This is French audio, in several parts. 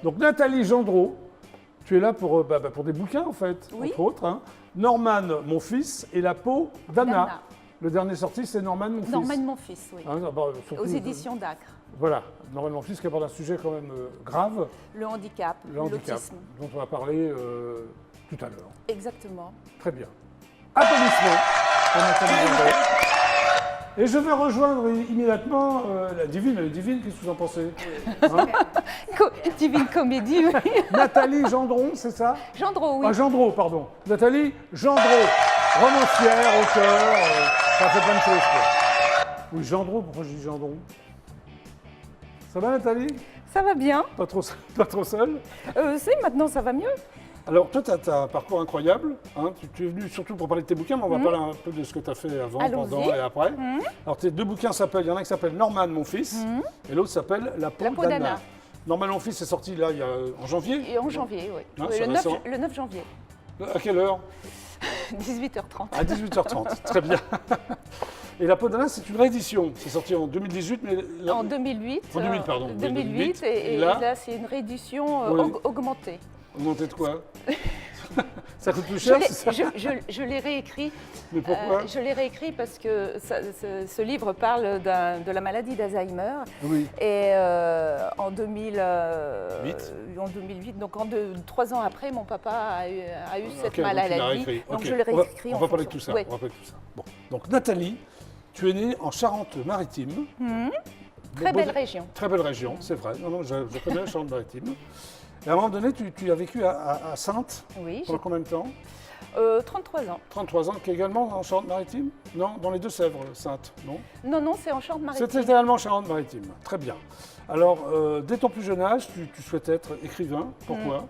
Donc Nathalie Gendreau, tu es là pour des bouquins en fait, Oui. entre autres. Hein. Norman, mon fils, et la peau d'Anna. D'Anna. Le dernier sorti, c'est Norman, mon fils. Norman, mon fils, oui. Hein, surtout, Aux éditions d'Acre. Voilà, Norman, mon fils qui aborde un sujet quand même grave, Le handicap, le handicap, l'autisme. dont on va parler tout à l'heure. Exactement. Très bien. Applaudissements pour Nathalie Gendreau. Et je vais rejoindre immédiatement la divine. Elle est divine, qu'est-ce que vous en pensez? Hein? Divine comédie, oui. Nathalie Gendron, c'est ça? Gendreau, oui. Ah, Gendreau, pardon. Nathalie Gendreau, romancière, auteur, ça fait plein de choses. Quoi. Oui, Gendreau, pourquoi je dis Gendron? Ça va Nathalie? Ça va bien. Pas trop seule? Maintenant, ça va mieux. Alors toi, tu as un parcours incroyable. Hein. Tu es venu surtout pour parler de tes bouquins, mais on va parler un peu de ce que tu as fait avant, Allons-y. pendant et après. Alors tes deux bouquins s'appellent, il y en a un qui s'appelle Norman, mon fils, et l'autre s'appelle La peau peau d'Anna. d'Anna. Norman, mon fils, est sorti là en janvier. Et en janvier, oui. Hein, c'est le, récent. 9 janvier, À quelle heure? 18h30. À 18h30, très bien. Et La peau d'Anna, c'est une réédition. C'est sorti en 2018, mais... là- En 2008. En 2008, pardon. 2008, et là, là, c'est une réédition Oui. augmentée. augmenté de quoi? Ça coûte plus cher, c'est ça? Je l'ai réécrit. Mais pourquoi? Je l'ai réécrit parce que ce livre parle de la maladie d'Alzheimer. Oui. Et en 2008, donc 3 ans après, mon papa a eu cette Ok, donc tu l'as maladie. réécrit. Donc Ok. je l'ai réécrit. On va parler de tout ça. Oui. On va parler de tout ça. Bon. Donc Nathalie, tu es née en Charente-Maritime. Très belle région. Très belle région, c'est vrai. Non, non, je connais la Charente-Maritime. Et à un moment donné, tu as vécu à Saintes Oui, pendant combien de temps? 33 ans. 33 ans, qui est également en Charente-Maritime? Non, dans les Deux-Sèvres, Saintes, non? Non, c'est en Charente-Maritime. C'était également en Charente-Maritime. Très bien. Alors, dès ton plus jeune âge, tu souhaitais être écrivain. Pourquoi?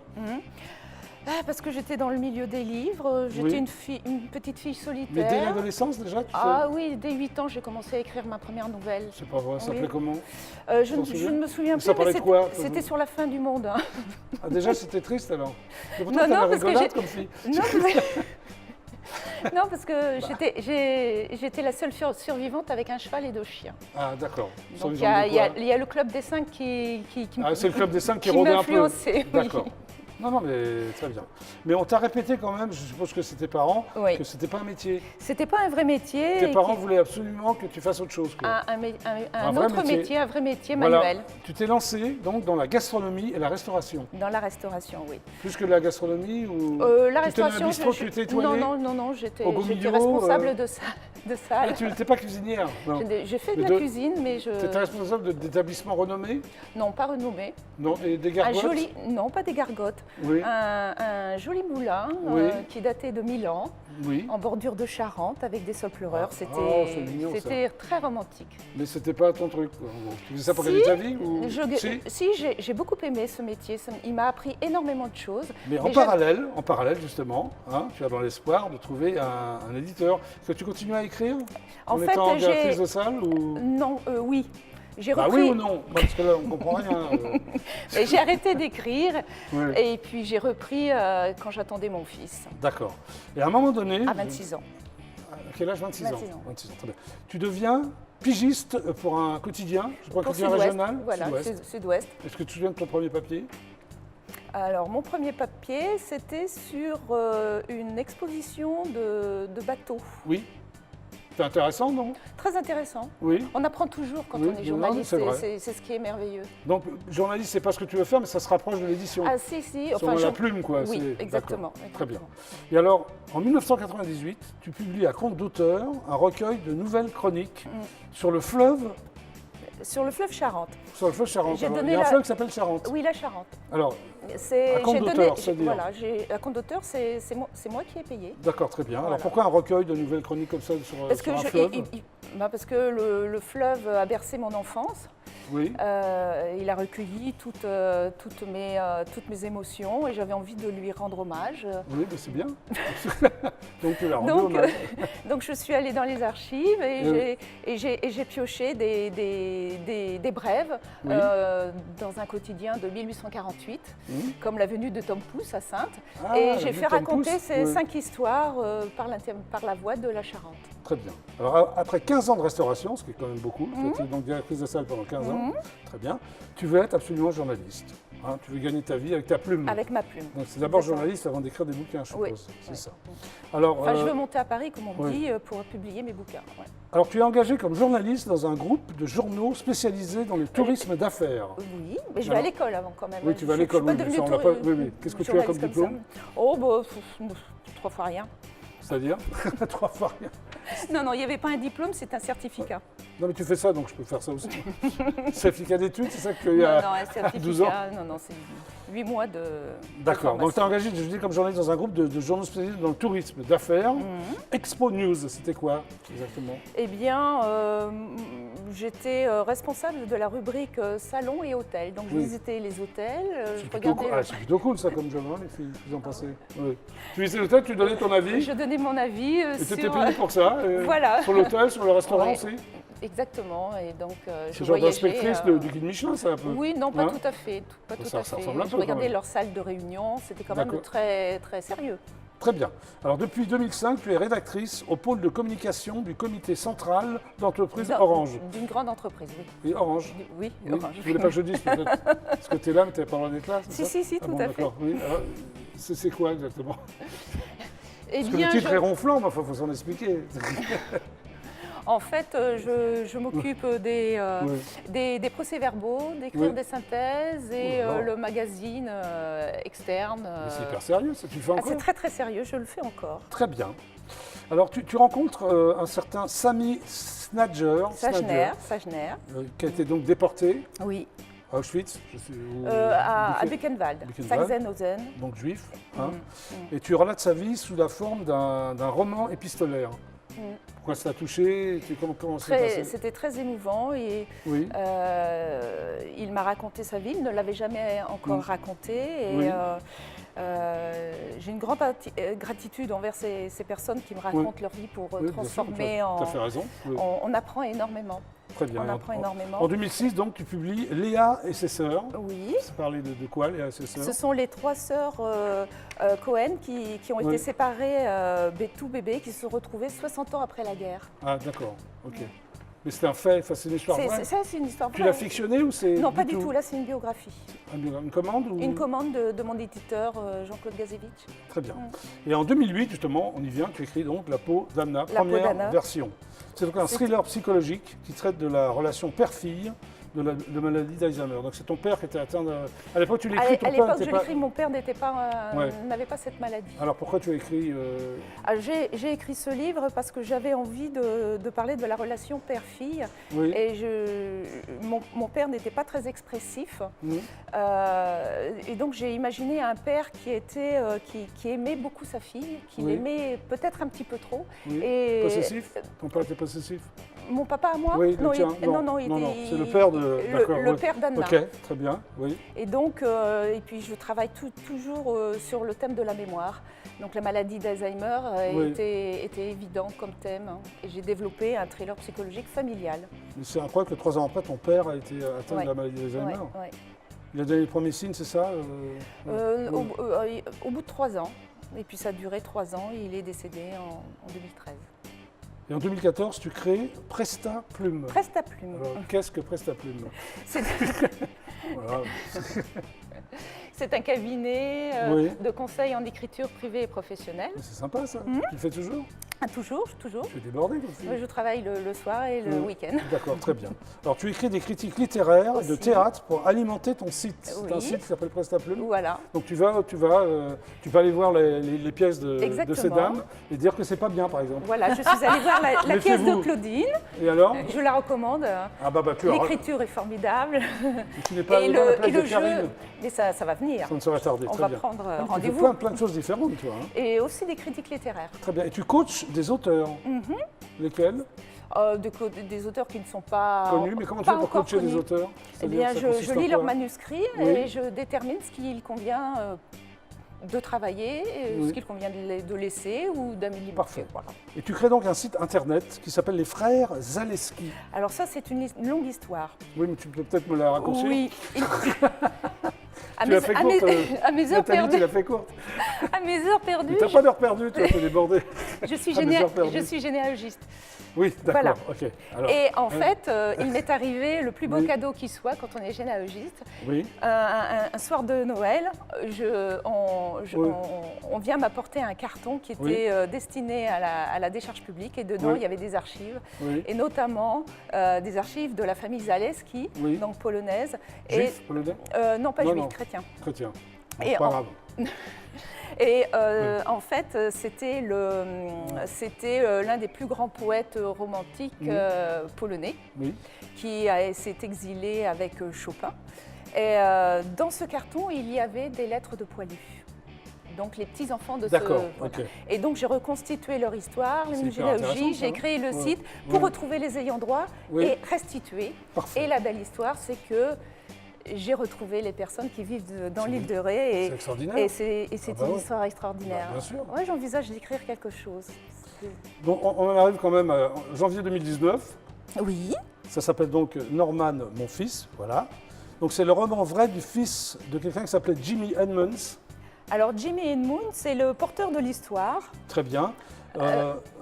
Parce que j'étais dans le milieu des livres. J'étais Oui. une petite fille solitaire. Mais dès l'adolescence déjà, tu Ah fais... oui, dès 8 ans, j'ai commencé à écrire ma première nouvelle. C'est pas vrai, ça Oui. s'appelait comment? Je t'en ne souviens me souviens Mais plus, ça parlait de c'était quoi, c'était sur la fin du monde. Hein. Ah, déjà, c'était triste alors. Et pourtant, Non, t'as non, l'air parce que rigolade j'ai- comme fille. Non, parce que j'étais la seule survivante avec un cheval et 2 chiens. Ah, d'accord. Sur Donc les jambes de quoi? il y a le club des 5 qui Ah, c'est le club des 5 qui qui rôdait un peu. m'influençait, oui. D'accord. Non, non, mais très bien. Mais on t'a répété quand même, je suppose que c'est tes parents, Oui. que c'était pas un métier. C'était pas un vrai métier. Tes et parents qui- voulaient absolument que tu fasses autre chose. Quoi. un vrai autre métier, un vrai métier Voilà. manuel. Tu t'es lancé donc dans la gastronomie et la restauration. Dans la restauration, oui. Plus que la gastronomie ou La tu tenais un restauration, bistrot, tu étais étoilée? non, j'étais Au beau milieu, responsable de ça. Ah, tu n'étais pas cuisinière. Non. J'ai fait de Mais la cuisine, mais Tu étais responsable d'établissements renommés? non, pas renommé. Non, des Un gargotes? joli, non, pas des gargotes. Oui. Un joli moulin Oui. qui datait de Milan, Oui. en bordure de Charente, avec des sols pleureurs. Ah, oh, c'est mignon, ça. C'était très romantique. Mais c'était pas ton truc. Quoi. Tu faisais ça pour Si, gagner ta vie ou... Si, j'ai beaucoup aimé ce métier. Il m'a appris énormément de choses. Mais en parallèle justement, hein, tu as dans l'espoir de trouver un éditeur. Est-ce que tu continues à écrire En fait, étant directrice de salle ou... Non, oui. J'ai Bah repris. oui ou non? Parce que là, on comprend rien. Et j'ai arrêté d'écrire. Oui. Et puis j'ai repris quand j'attendais mon fils, D'accord. Et à un moment donné... à 26 ans. À quel âge? 26 ans. 26 ans. 26 ans, très bien. Tu deviens pigiste pour un quotidien, je crois, un Pour quotidien Sud-Ouest, régional. voilà, Sud-Ouest. Sud-Ouest. Est-ce que tu te souviens de ton premier papier? Alors, mon premier papier, c'était sur une exposition de bateaux. Oui. C'est intéressant, non? Très intéressant. Oui. On apprend toujours quand Oui, on est non, journaliste, c'est vrai. c'est ce qui est merveilleux. Donc, journaliste, c'est pas ce que tu veux faire, mais ça se rapproche de l'édition. Ah si, si. Sur la plume, quoi. Oui, c'est- exactement. d'accord. Très bien. exactement. Et alors, en 1998, tu publies à compte d'auteur un recueil de nouvelles chroniques sur le fleuve, Sur le fleuve Charente. Charente. J'ai Alors, donné il y a un la- fleuve qui s'appelle Charente. Oui, la Charente. Alors, C'est À compte j'ai d'auteur, donné- c'est-à-dire Voilà, à compte d'auteur, c'est moi qui ai payé. d'accord, très bien. Alors, Voilà. pourquoi un recueil de nouvelles chroniques comme ça sur, Parce sur que, un fleuve? parce que le fleuve a bercé mon enfance. Oui. Il a recueilli toutes mes émotions et j'avais envie de lui rendre hommage. Oui, mais c'est bien. Donc, tu l'as rendu Donc, hommage. donc je suis allée dans les archives Oui. et j'ai pioché des brèves Oui. dans un quotidien de 1848, Mhm. comme la venue de Tom Pouce à Saintes. Ah, et la j'ai venue fait de Tom raconter Pouce, ces oui. 5 histoires par la voix de la Charente. Très bien. Alors, après 15 ans de restauration, ce qui est quand même beaucoup, tu étais donc directrice de salle pendant 15 ans, très bien, tu veux être absolument journaliste. Hein, tu veux gagner ta vie avec ta plume. Avec ma plume. Donc c'est d'abord Exactement. journaliste avant d'écrire des bouquins, je Oui, suppose. C'est oui. ça. Alors, Enfin, je veux monter à Paris, comme on oui. dit, pour publier mes bouquins. Ouais. alors, tu es engagé comme journaliste dans un groupe de journaux spécialisés dans le tourisme d'affaires. Oui, mais je vais à Alors- l'école avant quand même. Oui, tu vas à Je l'école, suis pas oui, mais devenue ça, on l'a pas- oui, oui. Qu'est-ce que tu as comme journaliste ça. diplôme? Oh, bah, 3 fois rien. C'est-à-dire 3 fois rien. Non, non, il n'y avait pas un diplôme, c'est un certificat. Non, mais tu fais ça, donc je peux faire ça aussi. Certificat d'études, c'est ça qu'il y Non, a non, un 12 ans. certificat, non, c'est 8 mois de. D'accord, donc tu es formation. engagé, je dis, comme journaliste dans un groupe de journaux spécialisés dans le tourisme d'affaires. Expo News, c'était quoi exactement? Eh bien, j'étais responsable de la rubrique salon et hôtel. Donc, je Oui. visitais les hôtels, C'est je plutôt, regardais. c'est plutôt cool ça comme job, hein, les filles, vous en pensez? Oui. Tu visitais l'hôtel, tu donnais ton avis, Je donnais mon avis et tu étais sur. payé pour ça. Voilà. Sur l'hôtel, sur le restaurant Ouais. aussi. Exactement, et donc C'est je le genre voyageais. d'inspectrice du guide Michelin, ça un peu. Oui, non, pas Hein? tout à fait. Pas tout Ça à fait. ressemble un peu, Je quand regardais même. leur salle de réunion, c'était quand même D'accord. très, très sérieux. Très bien. Alors depuis 2005, tu es rédactrice au pôle de communication du comité central d'entreprise Orange. D'une grande entreprise, oui. Et Orange. Oui, Oui, Orange. tu voulais pas que je dise peut-être parce que tu es là, mais tu n'avais pas le droit d'être là, c'est Si, ça? tout bon, à fait. d'accord, oui. Alors, c'est quoi exactement? Eh Parce que bien, le titre est ronflant, mais il faut s'en expliquer. en fait, je m'occupe Oui. des procès-verbaux, d'écrire Oui. des synthèses et Oh là là. le magazine externe. Mais c'est hyper sérieux, ça tu le fais Ah, encore? c'est très très sérieux, je le fais encore. Très bien. Alors tu rencontres un certain Sami Snadger, Sagener. qui a été donc déporté Oui. à Auschwitz, À Buchenwald, Buchenwald. Sachsenhausen. donc juif, hein. Mm. Et tu relates sa vie sous la forme d'un roman épistolaire. Mm. Pourquoi ça t'a touché? Comment ça s'est passé? C'était très émouvant et Oui, il m'a raconté sa vie, il ne l'avait jamais encore raconté. Et Oui. j'ai une grande gratitude envers ces personnes qui me racontent leur vie pour oui, bien sûr, transformer tu as en. fait raison. Oui. On apprend énormément. Très bien. On apprend énormément. En 2006, donc, tu publies Léa et ses sœurs. Oui. Ça parlait de quoi, Léa et ses sœurs? Ce sont les 3 sœurs Cohen qui ont Oui. été séparées tout bébé, qui se sont retrouvées 60 ans après la guerre. Ah, d'accord, ok. Mais c'est un fait, enfin, c'est une histoire vraie. C'est une histoire Tu vraie. l'as fictionné ou c'est Non, pas du tout. Là, c'est une biographie. Une commande ou... Une commande de mon éditeur Jean-Claude Gazevich. Très bien. Et en 2008, justement, on y vient, tu écris donc La peau d'Anna, première d'Anna. version. C'est donc un thriller psychologique qui traite de la relation père-fille de la maladie d'Alzheimer. Donc c'est ton père qui était atteint de... À l'époque, tu l'écris, ton À père l'époque, n'était je pas... l'écris, mon père Ouais. n'avait pas cette maladie. Alors pourquoi tu as écrit... J'ai écrit ce livre parce que j'avais envie de parler de la relation père-fille. Oui. Et mon père n'était pas très expressif. Mhm. Et donc j'ai imaginé un père qui aimait beaucoup sa fille, qui Oui. l'aimait peut-être un petit peu trop. Oui. Et Possessif? Ton père était possessif? mon papa à moi Oui, le tien. non, c'est le père de... D'accord, le oui. père d'Anna. Ok, très bien, oui. Et donc, et puis je travaille toujours sur le thème de la mémoire. Donc la maladie d'Alzheimer Oui. était évident comme thème. Hein. Et j'ai développé un thriller psychologique familial. Mais c'est incroyable que 3 ans après, ton père a été atteint Ouais. de la maladie d'Alzheimer. Ouais. Il a donné les premiers signes, c'est ça Oui. Au bout de 3 ans. Et puis ça a duré 3 ans et il est décédé en 2013. Et en 2014, tu crées Presta Plume. Presta Plume. Alors, qu'est-ce que Presta Plume? C'est Voilà. c'est un cabinet Oui. de conseil en écriture privée et professionnelle. Mais c'est sympa ça. Mhm. Tu le fais toujours? Ah, toujours. Tu es débordé aussi. Je travaille le soir et le Oui. week-end. D'accord, très bien. Alors tu écris des critiques littéraires et de Aussi. théâtre pour alimenter ton site. C'est un Oui. site qui s'appelle Presta Plume. Voilà. Donc tu peux aller voir les pièces de ces Exactement. dames et dire que c'est pas bien, par exemple. Voilà, je suis allée voir la pièce de Méfiez-vous. Claudine. Et alors? Je la recommande. Ah bah tu as- L'écriture est formidable. tu n'es pas Et allé voir la le, place et de le jeu, Karine. mais ça va venir. Ça ne serait tardé, On très va bien. prendre Tu fais rendez-vous. plein de choses différentes, toi. Hein. Et aussi des critiques littéraires. Très bien. Et tu coaches des auteurs. Lesquels? Des auteurs qui ne sont pas Connus. Mais comment tu pas fais pour encore coacher des connus. auteurs? Eh C'est-à-dire, bien, ça je consiste en lis quoi? leurs manuscrits Oui. et je détermine ce qu'il convient de travailler, et Oui. ce qu'il convient de laisser ou d'améliorer. Parfait. Voilà. Et tu crées donc un site internet qui s'appelle Les Frères Zaleski. Alors ça, c'est une longue histoire. Oui, mais tu peux peut-être me la raccourcir. Oui. À Tu mes, l'as fait à courte. mes- à mes heures Nathalie, tu perdues. l'as fait courte. À mes heures perdues. Tu n'as pas d'heure perdue, tu es un peu débordé. Je suis, Ah, mais j'ai perdu. je suis généalogiste. Oui, d'accord, Voilà. ok. Alors, Et en fait, il m'est arrivé le plus beau Oui. cadeau qui soit quand on est généalogiste. oui, Un soir de Noël, Oui. on vient m'apporter un carton qui était Oui. destiné à la décharge publique et dedans Oui. il y avait des archives oui. et notamment des archives de la famille Zaleski, Oui. donc polonaise. Juif, polonais, Non, pas Non, juif, non. chrétien. chrétien. Bon, Et pas en- grave. Et en fait, c'était l'un des plus grands poètes romantiques Oui. polonais Oui, qui s'est exilé avec Chopin. Et dans ce carton, il y avait des lettres de poilus. Donc les petits-enfants de ce... d'accord, voilà. ok. Et donc j'ai reconstitué leur histoire, C'est la hyper intéressant, généalogie, ça, j'ai non créé le Ouais. site pour Ouais. retrouver les ayants droit Oui. et restituer. Parfait. Et la belle histoire, c'est que j'ai retrouvé les personnes qui vivent dans C'est- l'île de Ré. C'est Et extraordinaire. c'est Ah bah une ouais. histoire extraordinaire. Bah, bien sûr. Ouais, j'envisage d'écrire quelque chose. Donc on en arrive quand même à janvier 2019. Oui. Ça s'appelle donc Norman, mon fils, voilà. Donc c'est le roman vrai du fils de quelqu'un qui s'appelait Jimmy Edmonds. Alors Jimmy Edmonds, c'est le porteur de l'histoire. Très bien.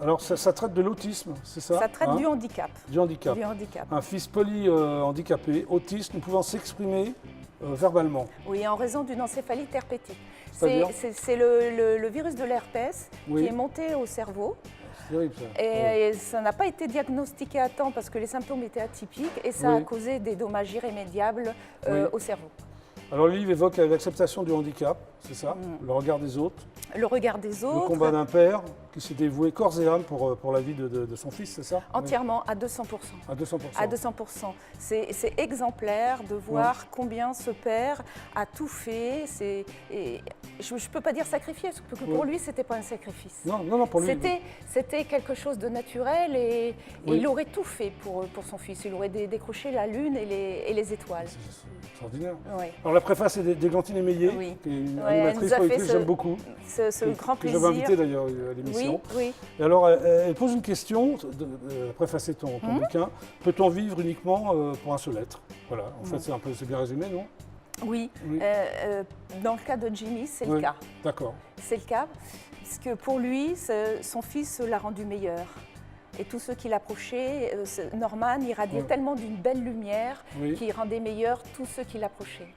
Alors ça traite de l'autisme, c'est ça? Ça traite hein du handicap. Du handicap. Du handicap. Un fils polyhandicapé, autiste, ne pouvant s'exprimer verbalement. Oui, en raison d'une encéphalite herpétique. C'est-à-dire C'est le virus de l'herpès Oui. qui est monté au cerveau. C'est terrible ça. Et, Ouais. et ça n'a pas été diagnostiqué à temps parce que les symptômes étaient atypiques et ça a Oui. causé des dommages irrémédiables Oui. au cerveau. Alors le livre évoque l'acceptation du handicap, c'est ça? Le regard des autres, Le regard des le autres, combat d'un père qui s'est dévoué corps et âme pour la vie de son fils, c'est ça? entièrement à 200%. Oui. À 200%. À 200%. C'est exemplaire de voir combien ce père a tout fait. Et je ne peux pas dire sacrifié, parce que pour Oui. lui, ce n'était pas un sacrifice. Non, non, non, pour lui. C'était quelque chose de naturel et Oui. il aurait tout fait pour son fils. Il aurait décroché la lune et les étoiles. C'est extraordinaire. Oui. Alors la préface est d'Églantine Émeillé, Oui. qui est une Ouais, elle animatrice nous a fait politique que ce- j'aime beaucoup, Ce grand que plaisir. j'avais invité d'ailleurs à Oui, l'émission. oui. Et alors elle pose une question, préfacer ton Mhm. bouquin, peut-on vivre uniquement pour un seul être? Voilà, en fait c'est bien résumé, non? Oui. Oui. Dans le cas de Jimmy, c'est Oui. le cas. D'accord. C'est le cas, puisque pour lui, son fils l'a rendu meilleur. Et tous ceux qui l'approchaient, Norman irradiait Oui. tellement d'une belle lumière Oui. qui rendait meilleur tous ceux qui l'approchaient.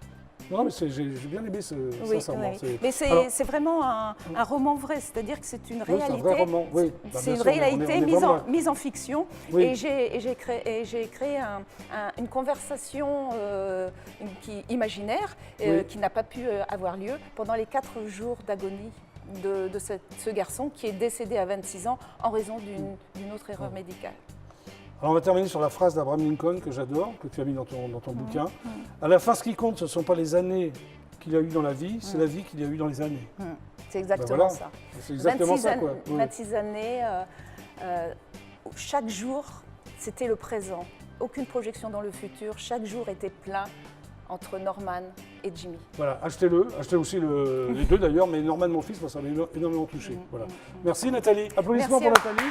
Non mais j'ai bien aimé Oui, sincèrement. oui. Mais Alors- c'est vraiment un roman vrai, c'est-à-dire que c'est une Oui, c'est un réalité. vrai roman, oui. Bah, C'est bien une sûr, on est réalité vraiment là. mise en fiction. Oui. Et j'ai créé une conversation imaginaire Oui. qui n'a pas pu avoir lieu pendant les 4 jours d'agonie de ce garçon qui est décédé à 26 ans en raison d'une autre erreur médicale. Alors on va terminer sur la phrase d'Abraham Lincoln que j'adore, que tu as mis dans ton bouquin. À la fin, ce qui compte, ce ne sont pas les années qu'il a eues dans la vie, c'est la vie qu'il y a eu dans les années. C'est exactement voilà. ça. C'est exactement 26 ça, an- quoi. Oui. 26 années, où chaque jour, c'était le présent. Aucune projection dans le futur. Chaque jour était plein entre Norman et Jimmy. Voilà, achetez-le, achetez aussi les deux d'ailleurs, mais Norman, mon fils, moi, ça m'a énormément touché. Voilà. Merci Nathalie. Applaudissements Merci pour Nathalie.